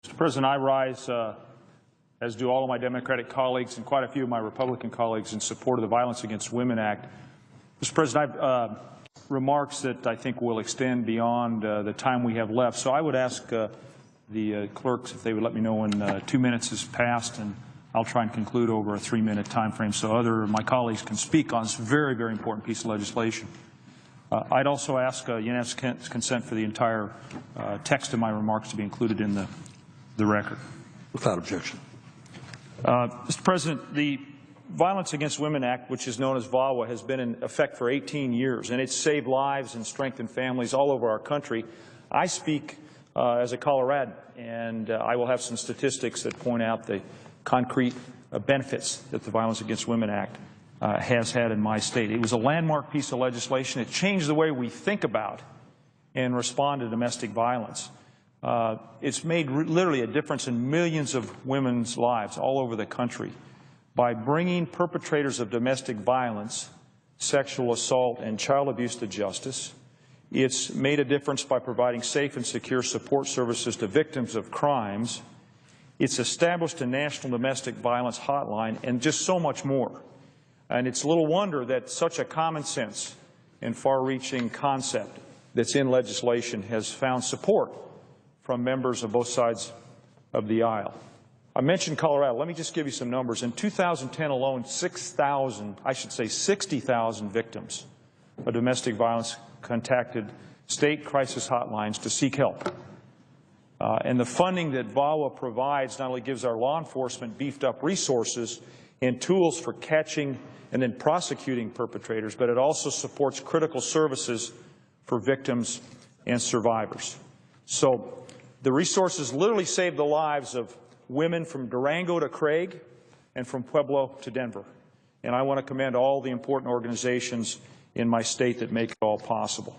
Mr. President, I rise, as do all of my Democratic colleagues and quite a few of my Republican colleagues, in support of the Violence Against Women Act. Mr. President, I have remarks that I think will extend beyond the time we have left. So I would ask the clerks if they would let me know when 2 minutes has passed, and I'll try and conclude over a 3-minute time frame so other my colleagues can speak on this very, very important piece of legislation. I'd also ask unanimous consent for the entire text of my remarks to be included in the record. Without objection. Mr. President, the Violence Against Women Act, which is known as VAWA, has been in effect for 18 years, and it's saved lives and strengthened families all over our country. I speak as a Coloradan, and I will have some statistics that point out the concrete benefits that the Violence Against Women Act has had in my state. It was a landmark piece of legislation. It changed the way we think about and respond to domestic violence. It's made literally a difference in millions of women's lives all over the country by bringing perpetrators of domestic violence, sexual assault, and child abuse to justice. It's made a difference by providing safe and secure support services to victims of crimes. It's established a national domestic violence hotline, and just so much more. And it's little wonder that such a common sense and far-reaching concept that's in legislation has found support from members of both sides of the aisle. I mentioned Colorado. Let me just give you some numbers. In 2010 alone, 60,000 victims of domestic violence contacted state crisis hotlines to seek help. And the funding that VAWA provides not only gives our law enforcement beefed up resources and tools for catching and then prosecuting perpetrators, but it also supports critical services for victims and survivors. So the resources literally save the lives of women from Durango to Craig and from Pueblo to Denver. And I want to commend all the important organizations in my state that make it all possible.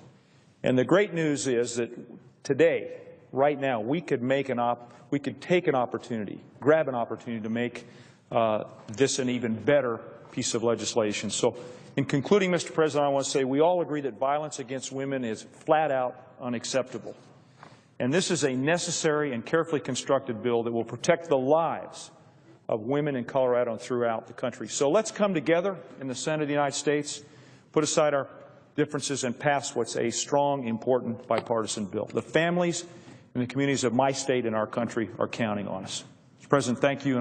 And the great news is that today, right now, we could take an opportunity, grab an opportunity to make this an even better piece of legislation. So in concluding, Mr. President, I want to say we all agree that violence against women is flat out unacceptable. And this is a necessary and carefully constructed bill that will protect the lives of women in Colorado and throughout the country. So let's come together in the Senate of the United States, put aside our differences, and pass what's a strong, important bipartisan bill. The families and the communities of my state and our country are counting on us. Mr. President, thank you.